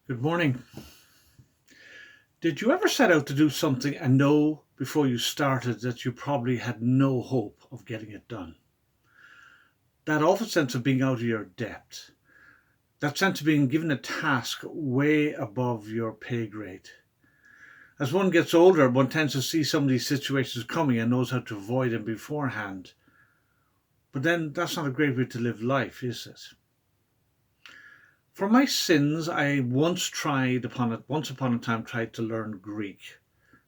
Good morning. Did you ever set out to do something and know before you started that you probably had no hope of getting it done? That awful sense of being out of your depth, that sense of being given a task way above your pay grade. As one gets older, one tends to see some of these situations coming and knows how to avoid them beforehand. But then that's not a great way to live life, is it? For my sins, I once upon a time tried to learn Greek,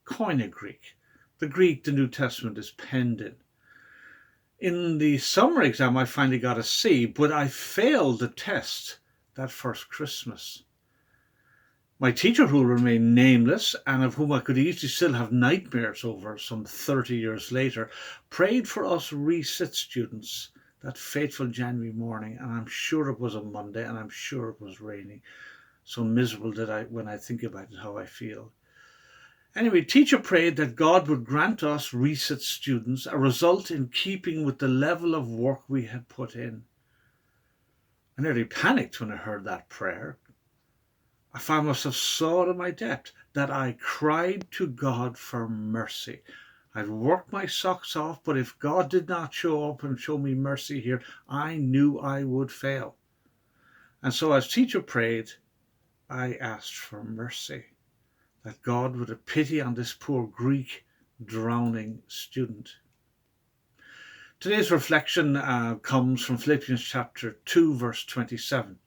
Koine Greek, the Greek the New Testament is penned in. In the summer exam, I finally got a C, but I failed the test that first Christmas. My teacher, who will remain nameless and of whom I could easily still have nightmares over some 30 years later, prayed for us resit students that fateful January morning, and I'm sure it was a Monday and I'm sure it was raining. So miserable when I think about it, how I feel. Anyway, teacher prayed that God would grant us resit students a result in keeping with the level of work we had put in. I nearly panicked when I heard that prayer. I found myself so out of my depth that I cried to God for mercy. I'd worked my socks off, but if God did not show up and show me mercy here, I knew I would fail. And so as teacher prayed, I asked for mercy, that God would have pity on this poor Greek drowning student. Today's reflection comes from Philippians chapter 2, verse 27.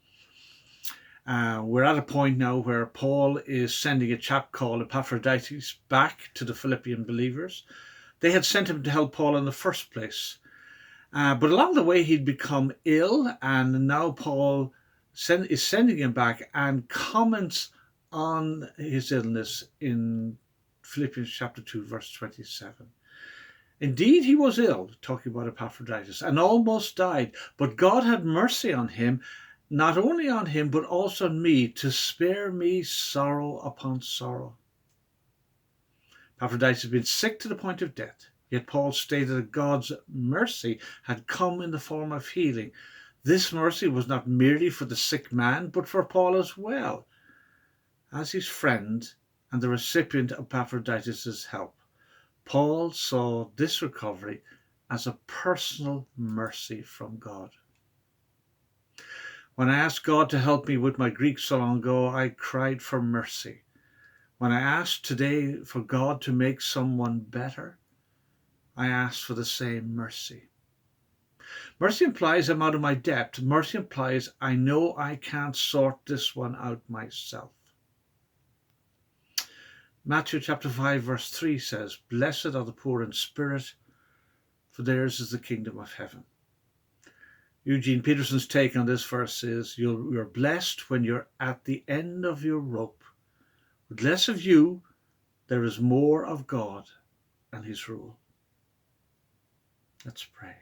We're at a point now where Paul is sending a chap called Epaphroditus back to the Philippian believers. They had sent him to help Paul in the first place. But along the way, he'd become ill, and now Paul is sending him back and comments on his illness in Philippians chapter 2, verse 27. Indeed, he was ill, talking about Epaphroditus, and almost died, but God had mercy on him, not only on him, but also on me, to spare me sorrow upon sorrow. Epaphroditus had been sick to the point of death, yet Paul stated that God's mercy had come in the form of healing. This mercy was not merely for the sick man, but for Paul as well, as his friend and the recipient of Epaphroditus' help. Paul saw this recovery as a personal mercy from God. When I asked God to help me with my Greek so long ago, I cried for mercy. When I asked today for God to make someone better, I asked for the same mercy. Mercy implies I'm out of my depth. Mercy implies I know I can't sort this one out myself. Matthew chapter 5 verse 3 says, "Blessed are the poor in spirit, for theirs is the kingdom of heaven." Eugene Peterson's take on this verse is, you're blessed when you're at the end of your rope. With less of you, there is more of God and his rule. Let's pray.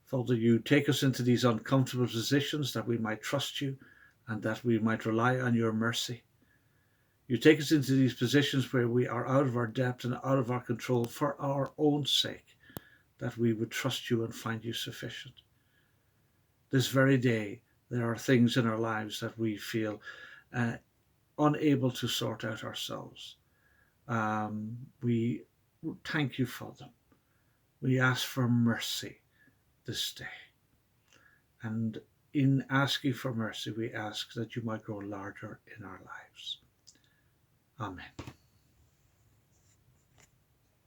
Father, you take us into these uncomfortable positions that we might trust you and that we might rely on your mercy. You take us into these positions where we are out of our depth and out of our control for our own sake, that we would trust you and find you sufficient. This very day, there are things in our lives that we feel unable to sort out ourselves. We thank you for them. We ask for mercy this day. And in asking for mercy, we ask that you might grow larger in our lives. Amen.